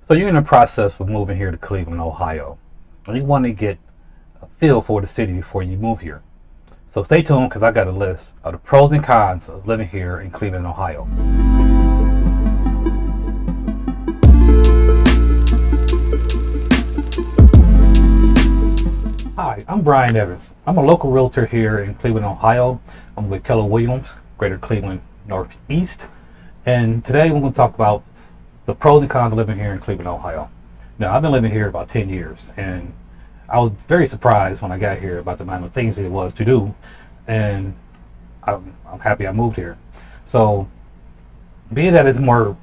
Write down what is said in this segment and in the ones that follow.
So you're in the process of moving here to Cleveland, Ohio, and you want to get a feel for the city before you move here. So stay tuned because I got a list of the pros and cons of living here in Cleveland, Ohio. Hi, I'm Brian Evans. I'm a local realtor here in Cleveland, Ohio. I'm with Keller Williams, Greater Cleveland Northeast. And today we're going to talk about the pros and cons of living here in Cleveland, Ohio. Now, I've been living here about 10 years, and I was very surprised when I got here about the amount of things it was to do, and I'm happy I moved here. So, being that it's more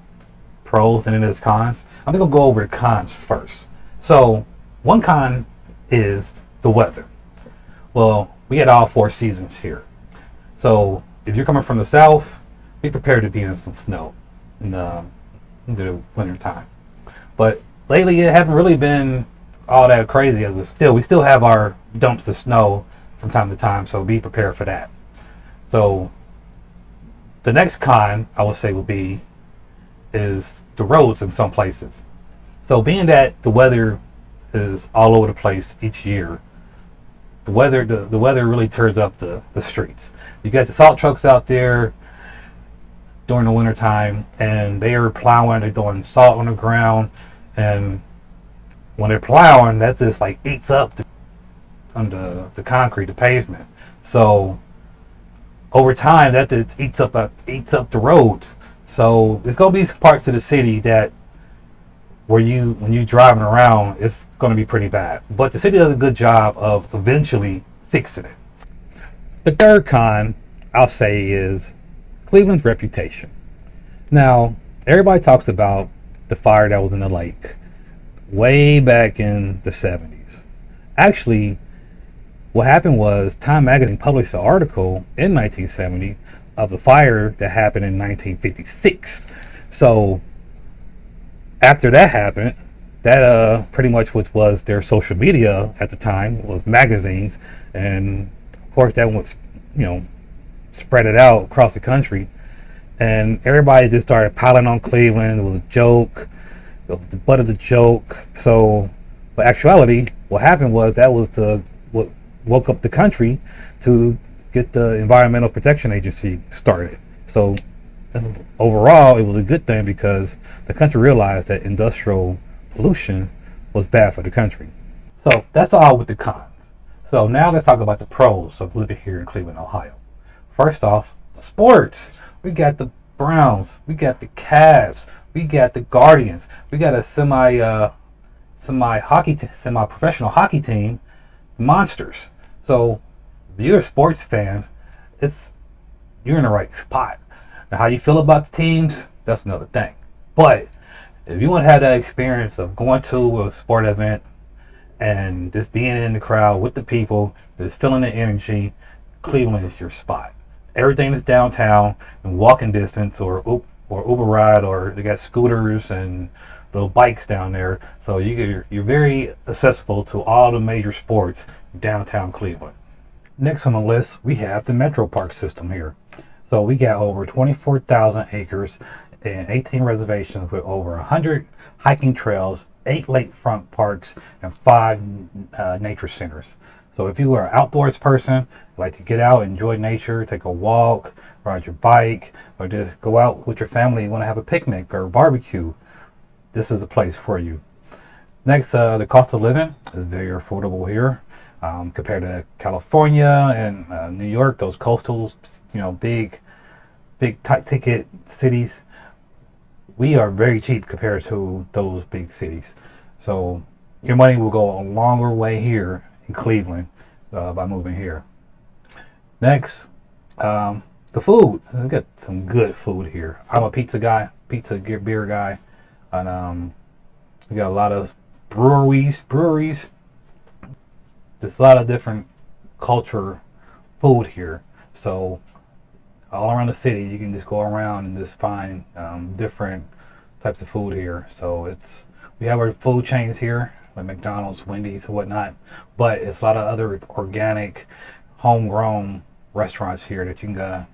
pros than it is cons, I'm going to go over the cons first. So, one con is the weather. Well, we had all 4 seasons here. So, if you're coming from the south, be prepared to be in some snow in the winter time. But lately it hasn't really been all that crazy. We still have our dumps of snow from time to time, so be prepared for that. So the next con I would say is the roads in some places. So being that the weather is all over the place each year, the weather really tears up the streets. You got the salt trucks out there during the winter time, and they are plowing, they're throwing salt on the ground, and when they're plowing, that just like eats up the concrete, the pavement. So over time, that just eats up the roads. So there's gonna be parts of the city that when you driving around, it's gonna be pretty bad. But the city does a good job of eventually fixing it. The third con I'll say is Cleveland's reputation. Now, everybody talks about the fire that was in the lake way back in the 70s. Actually, what happened was Time Magazine published an article in 1970 of the fire that happened in 1956. So, after that happened, that pretty much what was their social media at the time was magazines, and of course that was, spread it out across the country, and everybody just started piling on Cleveland. It was a joke, it was the butt of the joke. So, but actuality, what happened was what woke up the country to get the Environmental Protection Agency started. So, overall, it was a good thing because the country realized that industrial pollution was bad for the country. So that's all with the cons. So now let's talk about the pros of living here in Cleveland, Ohio. First off, the sports. We got the Browns, we got the Cavs, we got the Guardians, we got a semi-professional hockey team, the Monsters. So if you're a sports fan, you're in the right spot. Now, how you feel about the teams, that's another thing. But if you want to have that experience of going to a sport event and just being in the crowd with the people, just feeling the energy, Cleveland is your spot. Everything is downtown and walking distance, or Uber ride, or they got scooters and little bikes down there. So you're very accessible to all the major sports in downtown Cleveland. Next on the list, we have the Metro Park system here. So we got over 24,000 acres and 18 reservations with over 100 hiking trails, 8 lakefront parks, and 5 nature centers. So if you are an outdoors person, like to get out, enjoy nature, take a walk, ride your bike, or just go out with your family and want to have a picnic or barbecue, this is the place for you. Next, the cost of living is very affordable here compared to California and New York, those coastal, big ticket cities. We are very cheap compared to those big cities. So your money will go a longer way here in Cleveland by moving here. Next, the food. We got some good food here. I'm a pizza beer guy, and we got a lot of breweries. There's a lot of different culture food here. So all around the city, you can just go around and just find different types of food here. So we have our food chains here, like McDonald's, Wendy's, and whatnot, but it's a lot of other organic, homegrown restaurants here that you can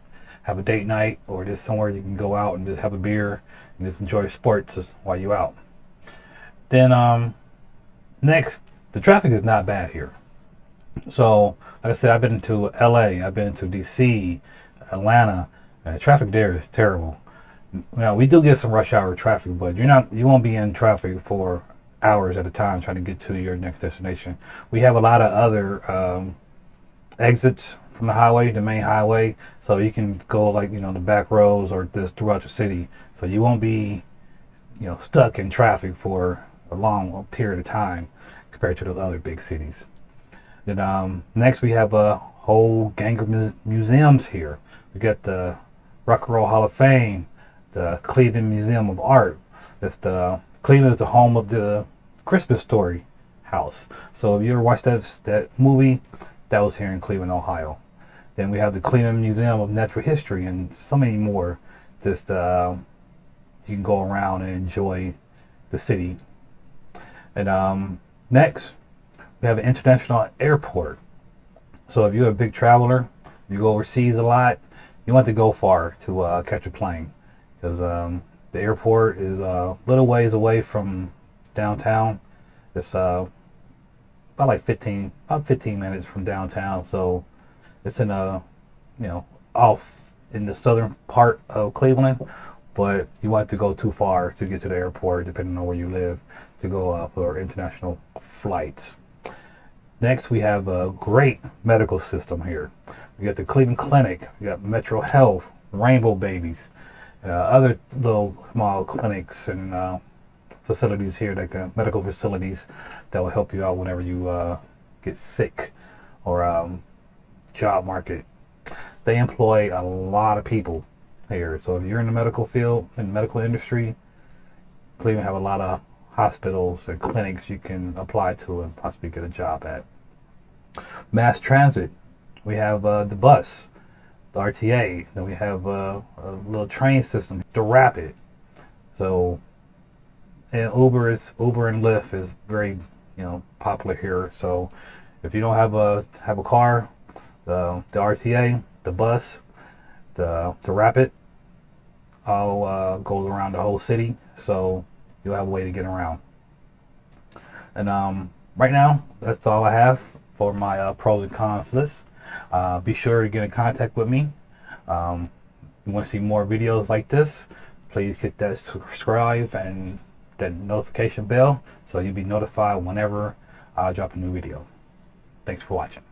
have a date night, or just somewhere you can go out and just have a beer and just enjoy sports while you're out. Then next, the traffic is not bad here. So like I said, I've been to LA, I've been to DC, Atlanta. Traffic there is terrible. Now we do get some rush hour traffic, but you won't be in traffic for hours at a time trying to get to your next destination. We have a lot of other exits from the highway, the main highway, so you can go like the back roads or this throughout the city. So you won't be stuck in traffic for a long period of time compared to those other big cities. Then next we have a whole gang of museums here. We got the Rock and Roll Hall of Fame, the Cleveland Museum of Art. Cleveland is the home of the Christmas Story house. So if you ever watched that movie, that was here in Cleveland, Ohio. Then we have the Cleveland Museum of Natural History and so many more. Just you can go around and enjoy the city. And next, we have an international airport. So if you're a big traveler, you go overseas a lot, you want to go far to catch a plane, because the airport is a little ways away from downtown. It's about 15 minutes from downtown. So it's in off in the southern part of Cleveland, but you want to go too far to get to the airport, depending on where you live, to go for international flights. Next, we have a great medical system here. We got the Cleveland Clinic, we got Metro Health, Rainbow Babies, other little small clinics and facilities here, like medical facilities that will help you out whenever you get sick or job market. They employ a lot of people here. So if you're in the medical field, in the medical industry, Cleveland have a lot of hospitals and clinics you can apply to and possibly get a job at. Mass transit, we have the bus, the RTA, then we have a little train system, the Rapid. So, and Uber and Lyft is very popular here. So if you don't have a car, the RTA, the bus, the Rapid all goes around the whole city, so you'll have a way to get around. And right now, that's all I have for my pros and cons list. Be sure to get in contact with me. You want to see more videos like this, please hit that subscribe and that notification bell so you'll be notified whenever I drop a new video. Thanks for watching.